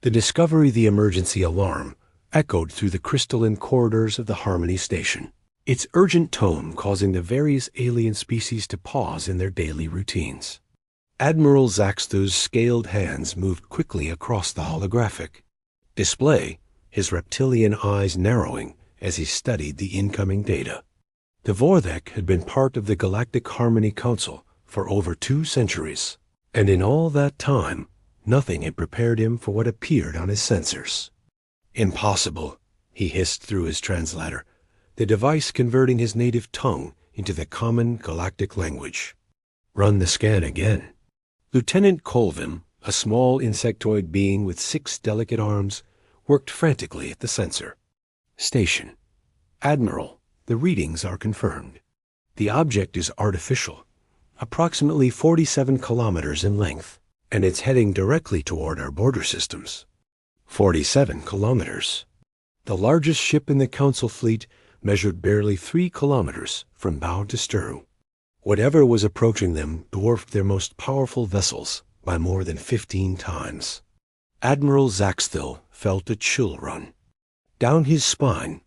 The discovery the emergency alarm echoed through the crystalline corridors of the Harmony Station, its urgent tone causing the various alien species to pause in their daily routines. Admiral Zaxthou's scaled hands moved quickly across the holographic display, his reptilian eyes narrowing as he studied the incoming data. The Vorthek had been part of the Galactic Harmony Council for over 2 centuries, and in all that time, nothing had prepared him for what appeared on his sensors. "Impossible," he hissed through his translator, the device converting his native tongue into the common galactic language. Run the scan again. Lieutenant Colvin, a small insectoid being with 6 delicate arms, worked frantically at the sensor. Station. Admiral, the readings are confirmed. The object is artificial, approximately 47 kilometers in length, and it's heading directly toward our border systems. 47 kilometers. The largest ship in the Council fleet measured barely 3 kilometers from bow to stern. Whatever was approaching them dwarfed their most powerful vessels by more than 15 times. Admiral Zaxthil felt a chill run down his spine,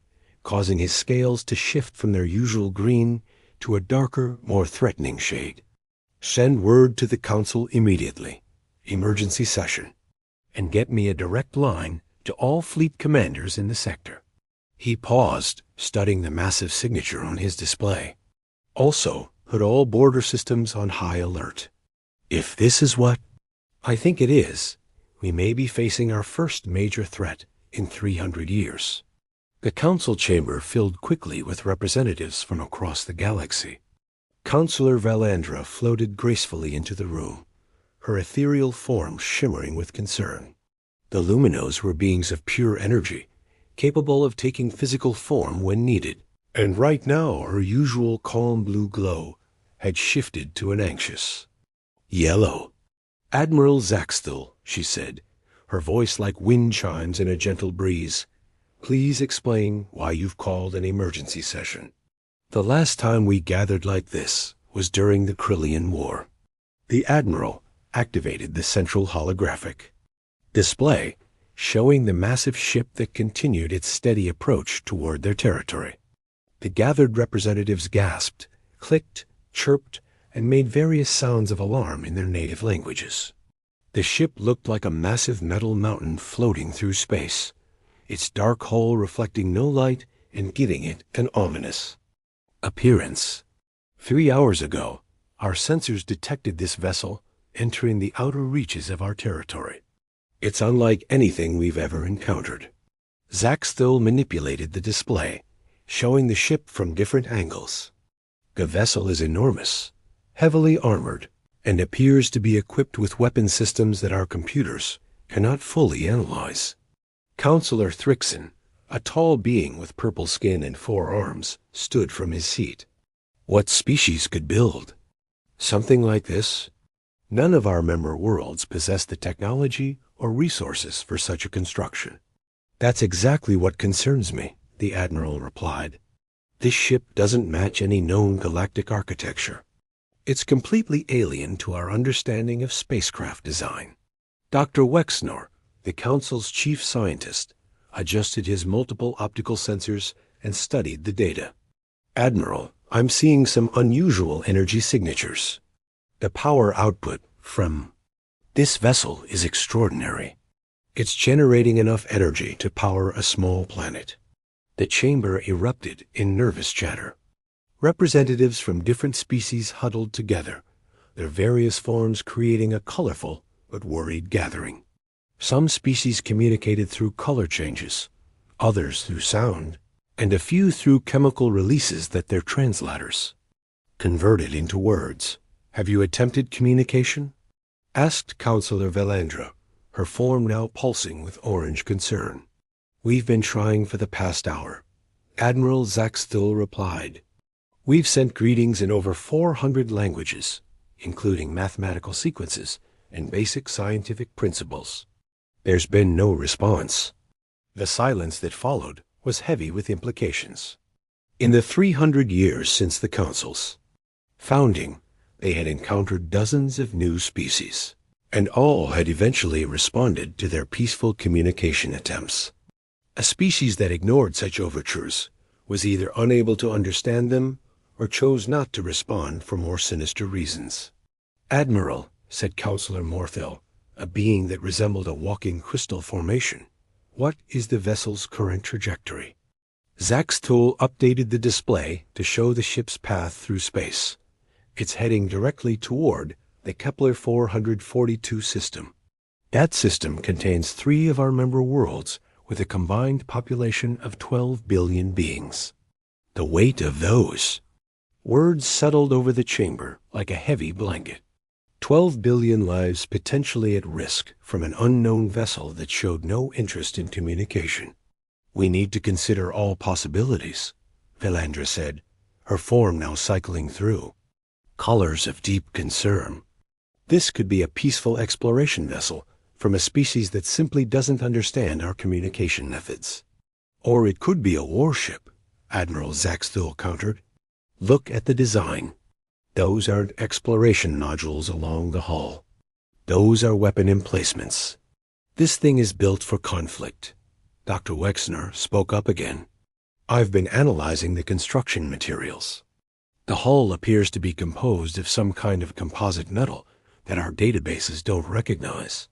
causing his scales to shift from their usual green to a darker, more threatening shade. Send word to the Council immediately. Emergency session. And get me a direct line to all fleet commanders in the sector. He paused, studying the massive signature on his display. Also, put all border systems on high alert. If this is what I think it is, we may be facing our first major threat in 300 years. The council chamber filled quickly with representatives from across the galaxy. Counselor Valandra floated gracefully into the room, her ethereal form shimmering with concern. The Luminos were beings of pure energy, capable of taking physical form when needed, and right now her usual calm blue glow had shifted to an anxious yellow. "Admiral Zaxthil," she said, her voice like wind chimes in a gentle breeze, "please explain why you've called an emergency session. The last time we gathered like this was during the Krillian War." The Admiral activated the central holographic display, showing the massive ship that continued its steady approach toward their territory. The gathered representatives gasped, clicked, chirped, and made various sounds of alarm in their native languages. The ship looked like a massive metal mountain floating through space, its dark hull reflecting no light and giving it an ominous appearance. 3 hours ago, our sensors detected this vessel entering the outer reaches of our territory. It's unlike anything we've ever encountered. Zaxthil manipulated the display, showing the ship from different angles. The vessel is enormous, heavily armored, and appears to be equipped with weapon systems that our computers cannot fully analyze. Counselor Thrixon, a tall being with purple skin and 4 arms, stood from his seat. What species could build something like this? None of our member worlds possess the technology or resources for such a construction. That's exactly what concerns me, the Admiral replied. This ship doesn't match any known galactic architecture. It's completely alien to our understanding of spacecraft design. Dr. Wexnor, the Council's chief scientist, adjusted his multiple optical sensors and studied the data. "Admiral, I'm seeing some unusual energy signatures. The power output from this vessel is extraordinary. It's generating enough energy to power a small planet." The chamber erupted in nervous chatter. Representatives from different species huddled together, their various forms creating a colorful but worried gathering. Some species communicated through color changes, others through sound, and a few through chemical releases that their translators converted into words. "Have you attempted communication?" asked Counselor Valandra, her form now pulsing with orange concern. "We've been trying for the past hour," Admiral Zaxthil replied. "We've sent greetings in over 400 languages, including mathematical sequences and basic scientific principles. There's been no response." The silence that followed was heavy with implications. In the 300 years since the Council's founding, they had encountered dozens of new species, and all had eventually responded to their peaceful communication attempts. A species that ignored such overtures was either unable to understand them or chose not to respond for more sinister reasons. "Admiral," said Counselor Morthel, a being that resembled a walking crystal formation, "what is the vessel's current trajectory?" Zaxtul updated the display to show the ship's path through space. It's heading directly toward the Kepler 442 system. That system contains 3 of our member worlds with a combined population of 12 billion beings. The weight of those. Words settled over the chamber like a heavy blanket. 12 billion lives potentially at risk from an unknown vessel that showed no interest in communication. "We need to consider all possibilities," Velandra said, her form now cycling through. Colors of deep concern. This could be a peaceful exploration vessel from a species that simply doesn't understand our communication methods. Or it could be a warship, Admiral Zaxthul countered. "Look at the design. Those aren't exploration nodules along the hull. Those are weapon emplacements. This thing is built for conflict." Dr. Wexner spoke up again. "I've been analyzing the construction materials. The hull appears to be composed of some kind of composite metal that our databases don't recognize.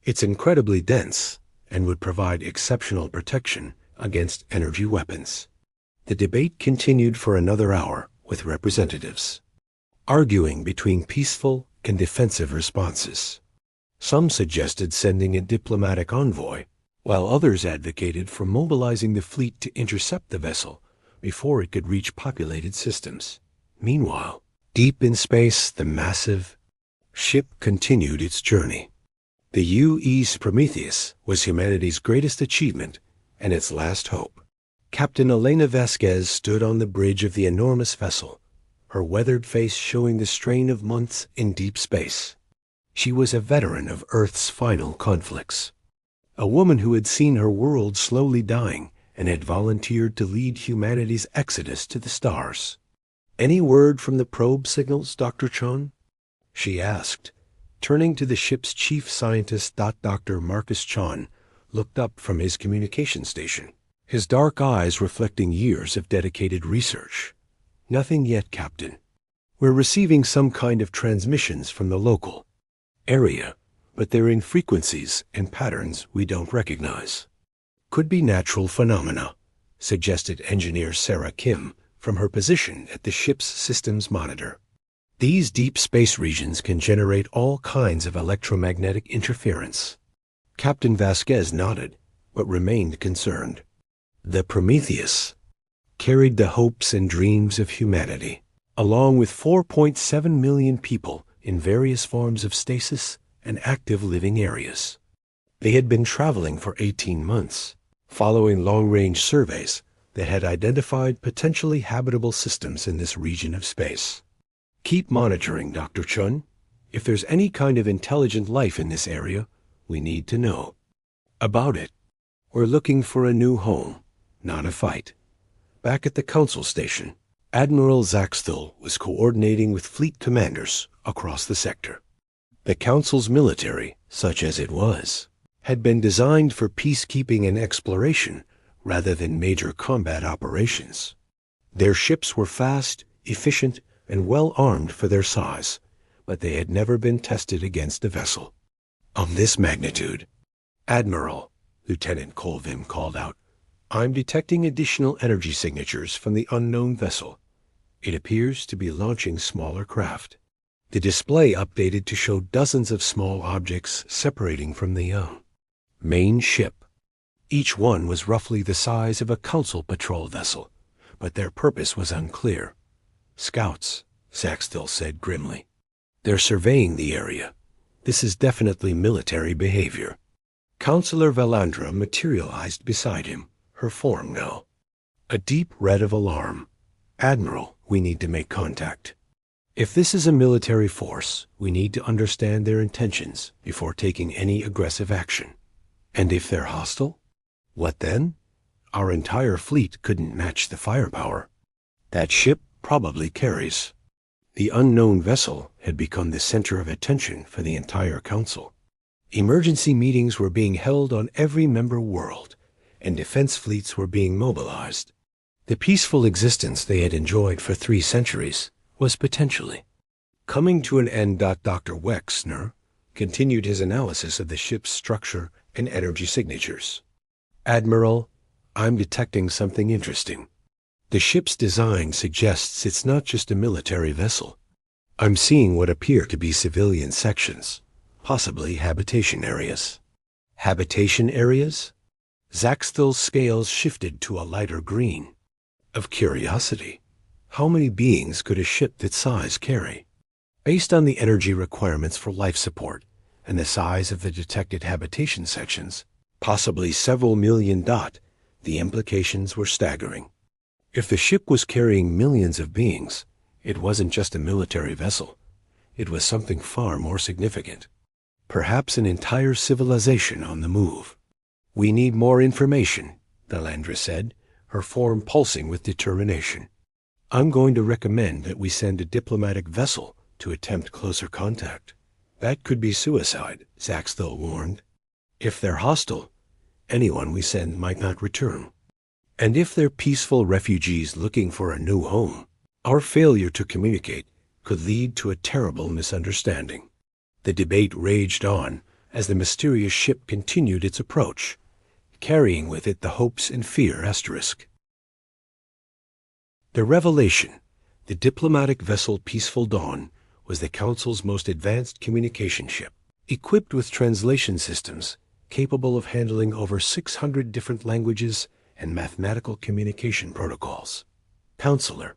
It's incredibly dense and would provide exceptional protection against energy weapons." The debate continued for another hour with representatives, arguing between peaceful and defensive responses. Some suggested sending a diplomatic envoy, while others advocated for mobilizing the fleet to intercept the vessel before it could reach populated systems. Meanwhile, deep in space, the massive ship continued its journey. The UE's Prometheus was humanity's greatest achievement and its last hope. Captain Elena Vasquez stood on the bridge of the enormous vessel, her weathered face showing the strain of months in deep space. She was a veteran of Earth's final conflicts, a woman who had seen her world slowly dying and had volunteered to lead humanity's exodus to the stars. "Any word from the probe signals, Dr. Chun?" she asked, turning to the ship's chief scientist. Dr. Marcus Chun looked up from his communication station, his dark eyes reflecting years of dedicated research. "Nothing yet, Captain. We're receiving some kind of transmissions from the local area, but they're in frequencies and patterns we don't recognize." "Could be natural phenomena," suggested engineer Sarah Kim from her position at the ship's systems monitor. "These deep space regions can generate all kinds of electromagnetic interference." Captain Vasquez nodded, but remained concerned. The Prometheus carried the hopes and dreams of humanity, along with 4.7 million people in various forms of stasis and active living areas. They had been traveling for 18 months, following long-range surveys that had identified potentially habitable systems in this region of space. "Keep monitoring, Dr. Chun. If there's any kind of intelligent life in this area, we need to know about it. We're looking for a new home, not a fight." Back at the council station, Admiral Zaxthul was coordinating with fleet commanders across the sector. The council's military, such as it was, had been designed for peacekeeping and exploration rather than major combat operations. Their ships were fast, efficient, and well armed for their size, but they had never been tested against a vessel of this magnitude. "Admiral," Lieutenant Colvin called out, "I'm detecting additional energy signatures from the unknown vessel. It appears to be launching smaller craft." The display updated to show dozens of small objects separating from the main ship. Each one was roughly the size of a council patrol vessel, but their purpose was unclear. "Scouts," Zaxthul said grimly. "They're surveying the area. This is definitely military behavior." Counselor Velandra materialized beside him, her form now. A deep red of alarm. "Admiral, we need to make contact. If this is a military force, we need to understand their intentions before taking any aggressive action. And if they're hostile? What then? Our entire fleet couldn't match the firepower that ship probably carries." The unknown vessel had become the center of attention for the entire council. Emergency meetings were being held on every member world, and defense fleets were being mobilized. The peaceful existence they had enjoyed for 3 centuries was potentially coming to an end. Dr. Wexner continued his analysis of the ship's structure and energy signatures. Admiral, I'm detecting something interesting. The ship's design suggests it's not just a military vessel. I'm seeing what appear to be civilian sections, possibly habitation areas. Habitation areas? Zaxthil's scales shifted to a lighter green. Of curiosity, how many beings could a ship that size carry? Based on the energy requirements for life support and the size of the detected habitation sections, possibly several million. The implications were staggering. If the ship was carrying millions of beings, it wasn't just a military vessel. It was something far more significant. Perhaps an entire civilization on the move. We need more information, Valandra said, her form pulsing with determination. I'm going to recommend that we send a diplomatic vessel to attempt closer contact. That could be suicide, Zaxthil warned. If they're hostile, anyone we send might not return. And if they're peaceful refugees looking for a new home, our failure to communicate could lead to a terrible misunderstanding. The debate raged on as the mysterious ship continued its approach, carrying with it the hopes and fear asterisk. The revelation, the diplomatic vessel Peaceful Dawn, was the Council's most advanced communication ship, equipped with translation systems capable of handling over 600 different languages and mathematical communication protocols. Counselor,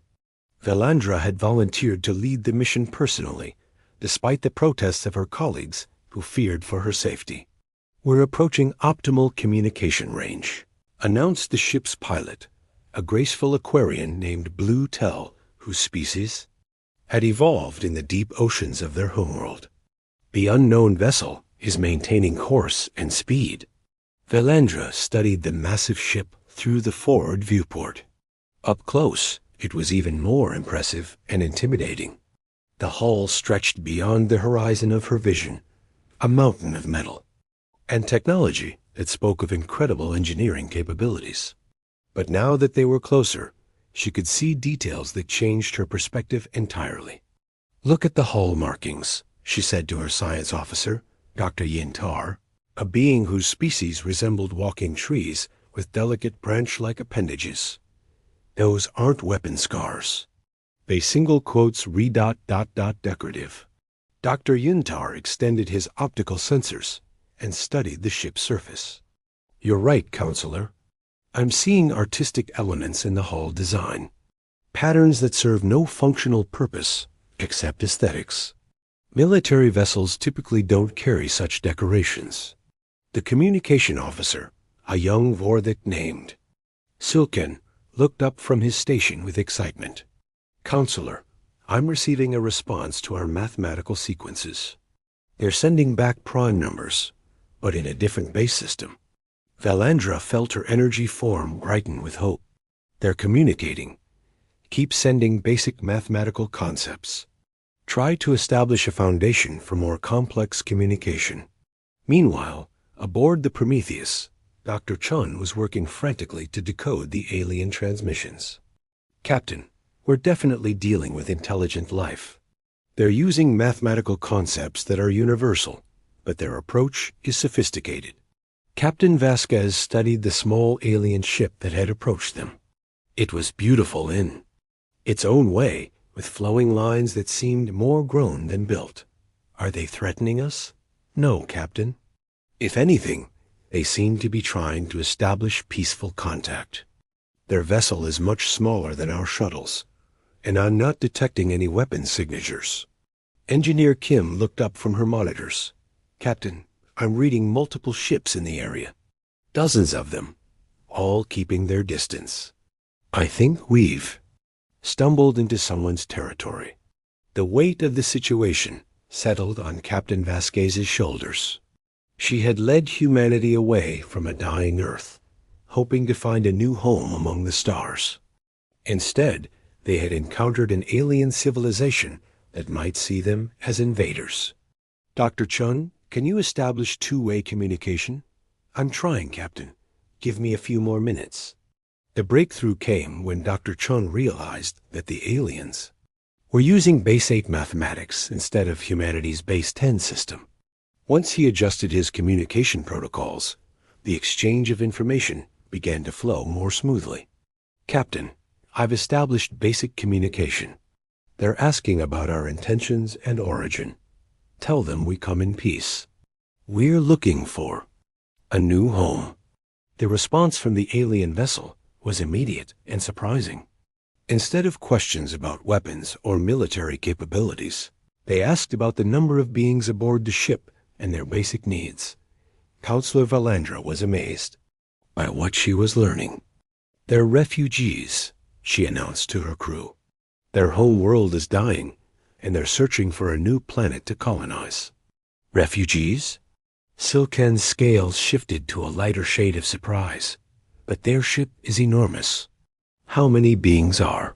Valandra had volunteered to lead the mission personally, despite the protests of her colleagues who feared for her safety. We're approaching optimal communication range, announced the ship's pilot, a graceful Aquarian named Blue Tell, whose species had evolved in the deep oceans of their homeworld. The unknown vessel is maintaining course and speed. Valandra studied the massive ship through the forward viewport. Up close, it was even more impressive and intimidating. The hull stretched beyond the horizon of her vision, a mountain of metal and technology that spoke of incredible engineering capabilities. But now that they were closer, she could see details that changed her perspective entirely. Look at the hull markings, she said to her science officer, Dr. Yintar, a being whose species resembled walking trees with delicate branch-like appendages. Those aren't weapon scars. They single quotes decorative. Dr. Yintar extended his optical sensors and studied the ship's surface. You're right, Counselor. I'm seeing artistic elements in the hull design, patterns that serve no functional purpose except aesthetics. Military vessels typically don't carry such decorations. The communication officer, a young Vorthik named Silken, looked up from his station with excitement. Counselor, I'm receiving a response to our mathematical sequences. They're sending back prime numbers, but in a different base system. Valandra felt her energy form brighten with hope. They're communicating. Keep sending basic mathematical concepts. Try to establish a foundation for more complex communication. Meanwhile, aboard the Prometheus, Dr. Chun was working frantically to decode the alien transmissions. Captain, we're definitely dealing with intelligent life. They're using mathematical concepts that are universal, but their approach is sophisticated. Captain Vasquez studied the small alien ship that had approached them. It was beautiful in its own way, with flowing lines that seemed more grown than built. Are they threatening us? No, Captain. If anything, they seem to be trying to establish peaceful contact. Their vessel is much smaller than our shuttles, and I'm not detecting any weapon signatures. Engineer Kim looked up from her monitors. Captain, I'm reading multiple ships in the area. Dozens of them, all keeping their distance. I think we've stumbled into someone's territory. The weight of the situation settled on Captain Vasquez's shoulders. She had led humanity away from a dying Earth, hoping to find a new home among the stars. Instead, They had encountered an alien civilization that might see them as invaders. Dr. Chun, can you establish two-way communication? I'm trying, Captain. Give me a few more minutes. The breakthrough came when Dr. Chun realized that the aliens were using Base 8 mathematics instead of humanity's Base 10 system. Once he adjusted his communication protocols, the exchange of information began to flow more smoothly. Captain, I've established basic communication. They're asking about our intentions and origin. Tell them we come in peace. We're looking for a new home. The response from the alien vessel was immediate and surprising. Instead of questions about weapons or military capabilities, they asked about the number of beings aboard the ship and their basic needs. Counselor Valandra was amazed by what she was learning. They're refugees, she announced to her crew. Their home world is dying, and they're searching for a new planet to colonize. Refugees? Silken's scales shifted to a lighter shade of surprise. But their ship is enormous. How many beings are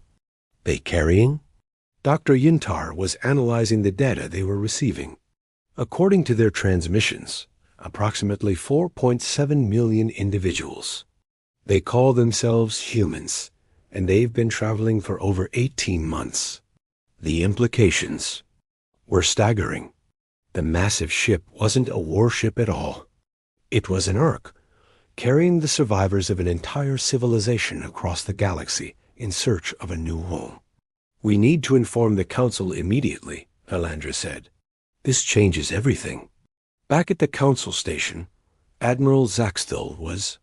they carrying? Dr. Yintar was analyzing the data they were receiving. According to their transmissions, approximately 4.7 million individuals. They call themselves humans, and they've been traveling for over 18 months. The implications were staggering. The massive ship wasn't a warship at all. It was an Ark, carrying the survivors of an entire civilization across the galaxy in search of a new home. We need to inform the Council immediately, Valandra said. This changes everything. Back at the Council station, Admiral Zaxtel was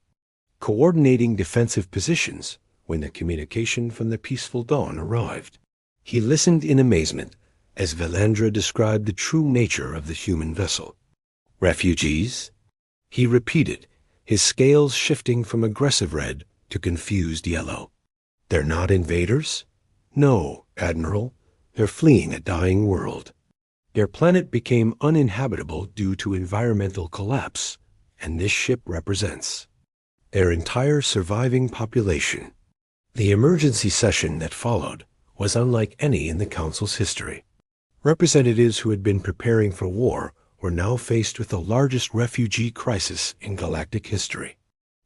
coordinating defensive positions when the communication from the Peaceful Dawn arrived. He listened in amazement as Valandra described the true nature of the human vessel. Refugees? He repeated, his scales shifting from aggressive red to confused yellow. They're not invaders? No, Admiral. They're fleeing a dying world. Their planet became uninhabitable due to environmental collapse, and this ship represents their entire surviving population. The emergency session that followed was unlike any in the Council's history. Representatives who had been preparing for war were now faced with the largest refugee crisis in galactic history.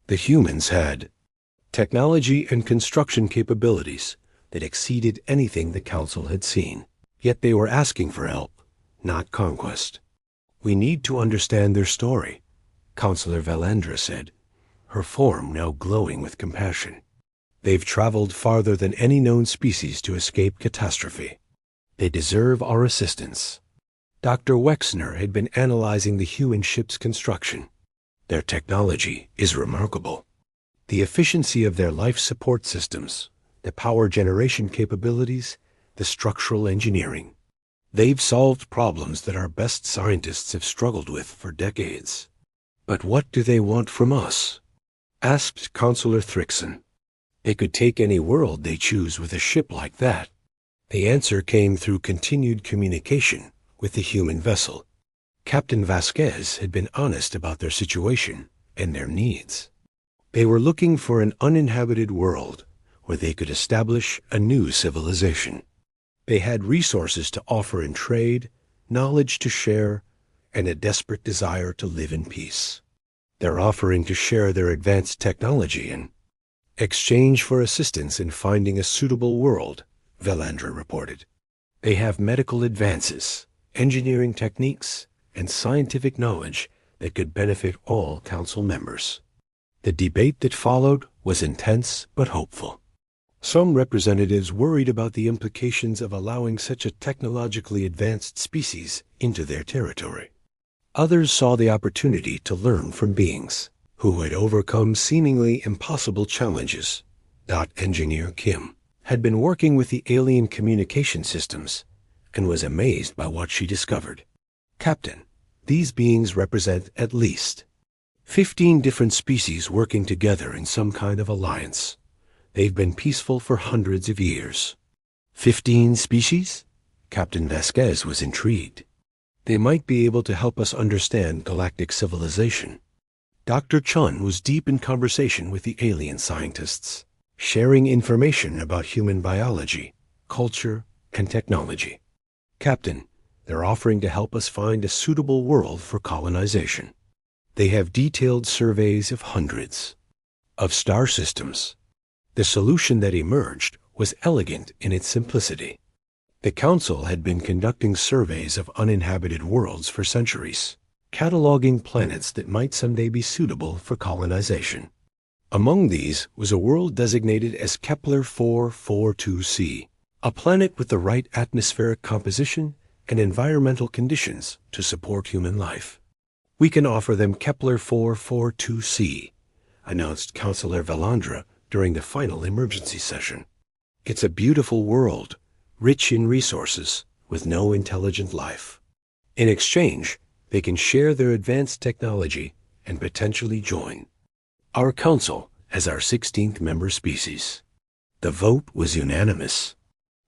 The humans had technology and construction capabilities that exceeded anything the Council had seen. Yet they were asking for help, not conquest. We need to understand their story, Counselor Valandra said, her form now glowing with compassion. They've traveled farther than any known species to escape catastrophe. They deserve our assistance. Dr. Wexner had been analyzing the human ship's construction. Their technology is remarkable. The efficiency of their life support systems, the power generation capabilities, the structural engineering. They've solved problems that our best scientists have struggled with for decades. But what do they want from us? Asked Counselor Thrickson. They could take any world they choose with a ship like that. The answer came through continued communication with the human vessel. Captain Vasquez had been honest about their situation and their needs. They were looking for an uninhabited world where they could establish a new civilization. They had resources to offer in trade, knowledge to share, and a desperate desire to live in peace. They're offering to share their advanced technology in exchange for assistance in finding a suitable world, Valandra reported. They have medical advances, engineering techniques, and scientific knowledge that could benefit all Council members. The debate that followed was intense but hopeful. Some representatives worried about the implications of allowing such a technologically advanced species into their territory. Others saw the opportunity to learn from beings who had overcome seemingly impossible challenges. Engineer Kim had been working with the alien communication systems and was amazed by what she discovered. Captain, these beings represent at least 15 different species working together in some kind of alliance. They've been peaceful for hundreds of years. 15 species? Captain Vasquez was intrigued. They might be able to help us understand galactic civilization. Dr. Chun was deep in conversation with the alien scientists. sharing information about human biology, culture, and technology. Captain, they're offering to help us find a suitable world for colonization. They have detailed surveys of hundreds of star systems. The solution that emerged was elegant in its simplicity. The Council had been conducting surveys of uninhabited worlds for centuries, cataloging planets that might someday be suitable for colonization. Among these was a world designated as Kepler 442c, a planet with the right atmospheric composition and environmental conditions to support human life. We can offer them Kepler 442c, announced Councillor Valandra during the final emergency session. It's a beautiful world, rich in resources, with no intelligent life. In exchange, they can share their advanced technology and potentially join our Council as our 16th member species. The vote was unanimous.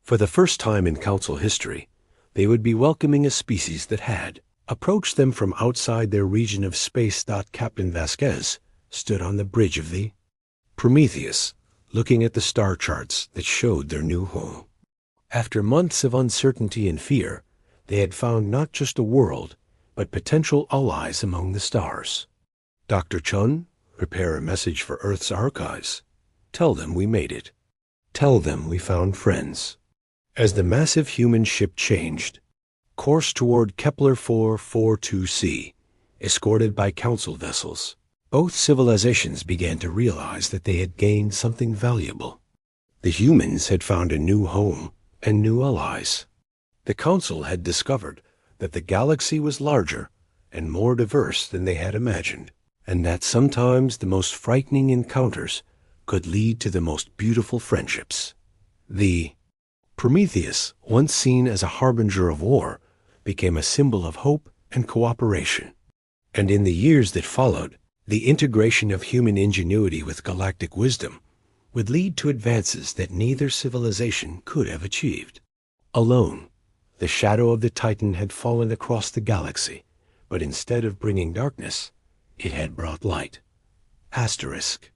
For the first time in Council history, they would be welcoming a species that had approached them from outside their region of space. Captain Vasquez stood on the bridge of the Prometheus, looking at the star charts that showed their new home. After months of uncertainty and fear, they had found not just a world, but potential allies among the stars. Dr. Chun, prepare a message for Earth's archives. Tell them we made it. Tell them we found friends. As the massive human ship changed course toward Kepler 442c, escorted by Council vessels, both civilizations began to realize that they had gained something valuable. The humans had found a new home and new allies. The Council had discovered that the galaxy was larger and more diverse than they had imagined, and that sometimes the most frightening encounters could lead to the most beautiful friendships. The Prometheus, once seen as a harbinger of war, became a symbol of hope and cooperation. And in the years that followed, the integration of human ingenuity with galactic wisdom would lead to advances that neither civilization could have achieved. Alone, the shadow of the Titan had fallen across the galaxy, but instead of bringing darkness, it had brought light. Asterisk.